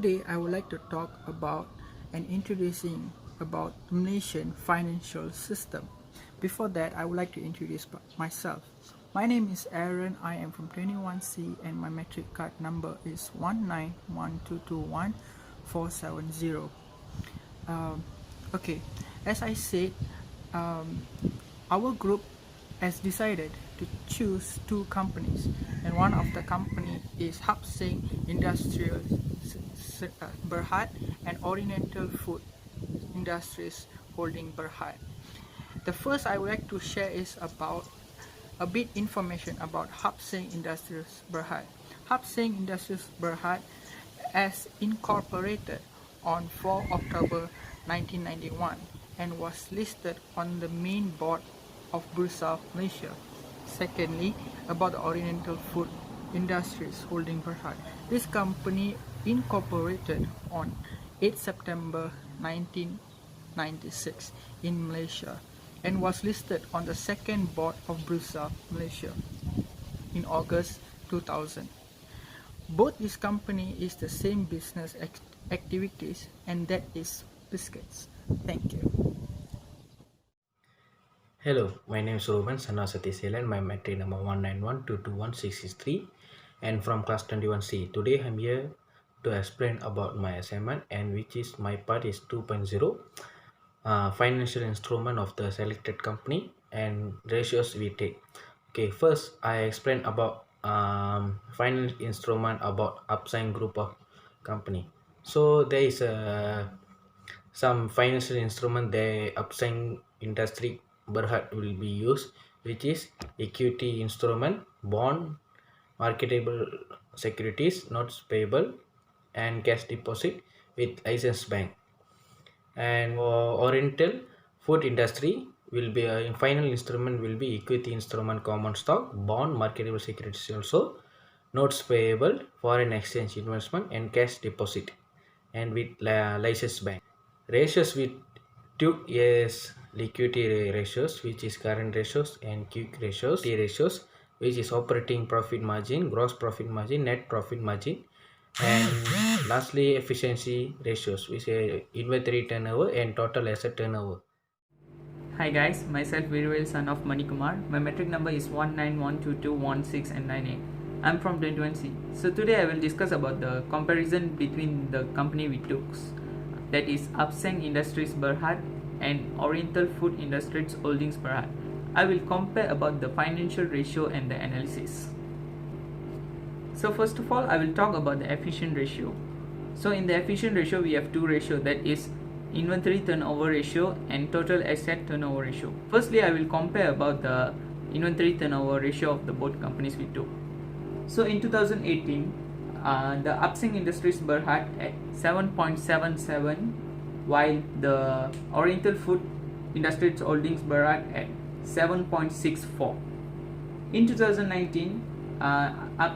Today I would like to talk about and introducing about Malaysian financial system. Before that, I would like to introduce myself. My name is Aaron. I am from 21C and my metric card number is 191221470. Okay, as I said, our group has decided to choose two companies, and one of the company is Seng Industries Berhad and Oriental Food Industries Holding Berhad. The first I would like to share is about a bit information about Seng Industries Berhad. Seng Industries Berhad as incorporated on 4 October 1991 and was listed on the main board of Bursa Malaysia. Secondly, about the Oriental Food Industries Holding Berhad. This company incorporated on 8 September 1996 in Malaysia and was listed on the second board of Bursa Malaysia in August 2000. Both this company is the same business activities, and that is biscuits. Thank you. Hello, my name is Ruben Sanasati my metric number 191221663 and from class 21C. Today I'm here to explain about my assignment, and which is my part is 2.0 financial instrument of the selected company and ratios we take. Okay, first I explain about financial instrument about upside group of company. So there is some financial instrument the upside industry Berhad will be used, which is equity instrument, bond, marketable securities, notes payable, and cash deposit with licensed bank. And Oriental food industry will be final instrument will be equity instrument, common stock, bond, marketable securities also, notes payable, foreign exchange investment, and cash deposit, and with licensed bank. Ratios we took is liquidity ratios, which is current ratios, and quick ratios, T ratios, which is operating profit margin, gross profit margin, net profit margin, and lastly efficiency ratios, which is inventory turnover and total asset turnover. Hi guys, myself Virwell, son of Manikumar. My metric number is 1912216 and 98. I'm from 21C. So today I will discuss about the comparison between the company we took, that is Seng Industries Berhad and Oriental Food Industries Holdings Berhad. I will compare about the financial ratio and the analysis. So first of all, I will talk about the efficient ratio. So in the efficient ratio, we have two ratios, that is inventory turnover ratio and total asset turnover ratio. Firstly, I will compare about the inventory turnover ratio of the both companies we took. So in 2018, the Seng Industries Berhad at 7.77, while the Oriental Food Industries Holdings Berhad at 7.64. In 2019,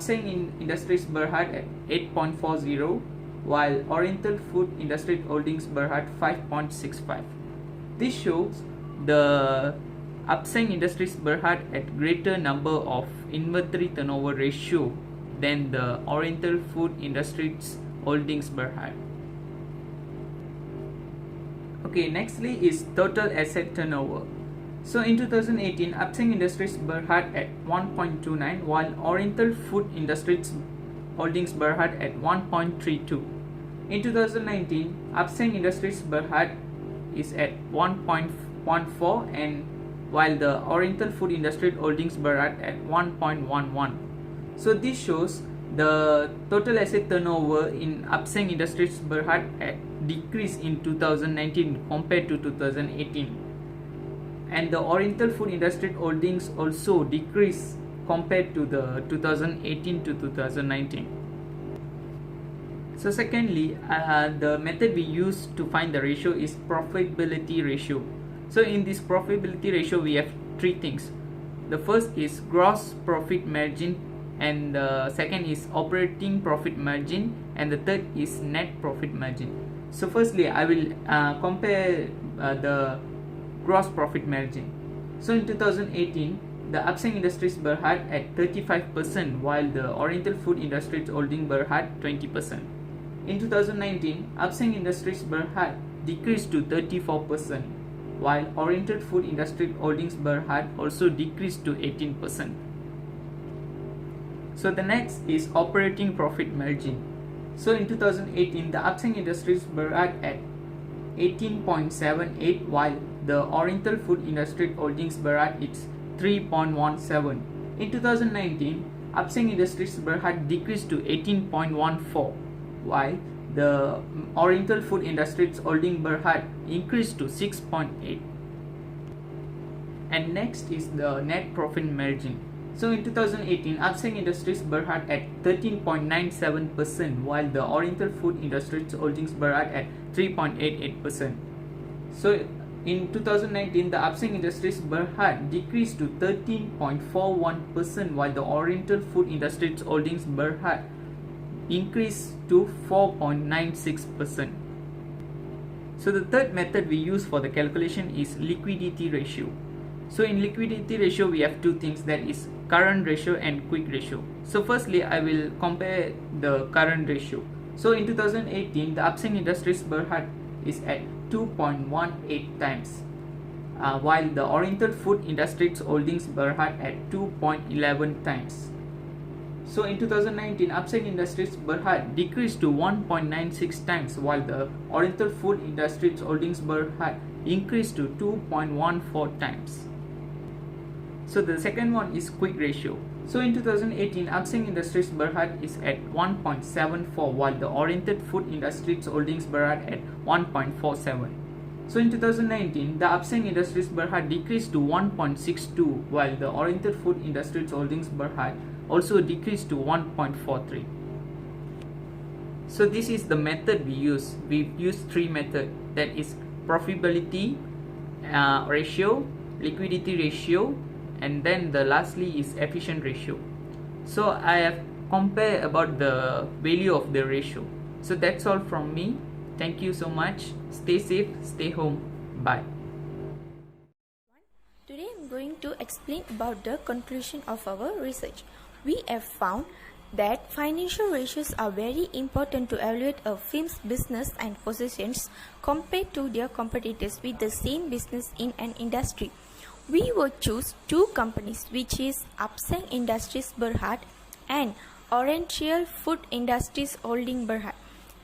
Seng Industries Berhad at 8.40, while Oriental Food Industries Holdings Berhad 5.65. This shows the Seng Industries Berhad at greater number of inventory turnover ratio than the Oriental Food Industries Holdings Berhad. Okay, nextly is total asset turnover. So in 2018, Seng Industries Berhad at 1.29, while Oriental Food Industries Holdings Berhad at 1.32. In 2019, Seng Industries Berhad is at 1.14, and while the Oriental Food Industries Holdings Berhad at 1.11. So this shows the total asset turnover in Seng Industries Berhad at decrease in 2019 compared to 2018, and the Oriental Food Industries Holdings also decreased compared to the 2018 to 2019. So secondly, the method we use to find the ratio is profitability ratio. So in this profitability ratio, we have three things. The first is gross profit margin, and the second is operating profit margin, and the third is net profit margin. So firstly, I will compare the gross profit margin. So in 2018, the Seng Industries Berhad at 35%, while the Oriental Food Industries Holding Berhad 20%. In 2019, Upseng Industries Berhad decreased to 34%, while Oriental Food Industry Holdings Berhad also decreased to 18%. So the next is operating profit margin. So in 2018, the Upseng Industries Berhad at 18.78, while the Oriental Food Industry Holdings Berhad is 3.17. In 2019, Upseng Industries Berhad decreased to 18.14, while the Oriental Food Industries Holding Berhad increased to 6.8. And next is the net profit margin. So in 2018, Upseng Industries Berhad at 13.97%, while the Oriental Food Industries Holdings Berhad at 3.88%. So in 2019, the Upseng Industries Berhad decreased to 13.41%, while the Oriental Food Industries Holdings Berhad increased to 4.96%. So the third method we use for the calculation is liquidity ratio. So in liquidity ratio, we have two things, that is current ratio and quick ratio. So firstly, I will compare the current ratio. So in 2018, the Upseng Industries Berhad is at 2.18 times, while the Oriental Food Industries Holdings Berhad at 2.11 times. So in 2019, Upseng Industries Berhad decreased to 1.96 times, while the Oriental Food Industries Holdings Berhad increased to 2.14 times. So the second one is quick ratio. So in 2018, Upseng Industries Berhad is at 1.74, while the Oriental Food Industries Holdings Berhad at 1.47. So in 2019, the Upseng Industries Berhad decreased to 1.62, while the Oriental Food Industries Holdings Berhad also decreased to 1.43. So this is the method we use. We use three methods, that is profitability ratio, liquidity ratio, and then the lastly is efficient ratio. So I have compared about the value of the ratio. So that's all from me. Thank you so much. Stay safe, stay home. Bye. Today I am going to explain about the conclusion of our research. We have found that financial ratios are very important to evaluate a firm's business and positions compared to their competitors with the same business in an industry. We will choose two companies, which is Upseng Industries Berhad and Oriental Food Industries Holding Berhad.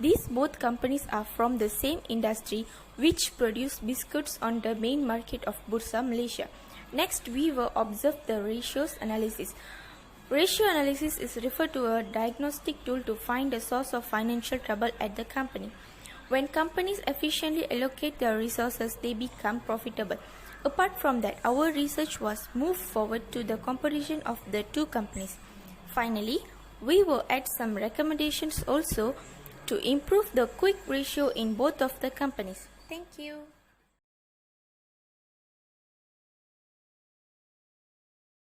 These both companies are from the same industry, which produce biscuits on the main market of Bursa, Malaysia. Next, we will observe the ratios analysis. Ratio analysis is referred to a diagnostic tool to find the source of financial trouble at the company. When companies efficiently allocate their resources, they become profitable. Apart from that, our research was moved forward to the comparison of the two companies. Finally, we will add some recommendations also to improve the quick ratio in both of the companies. Thank you.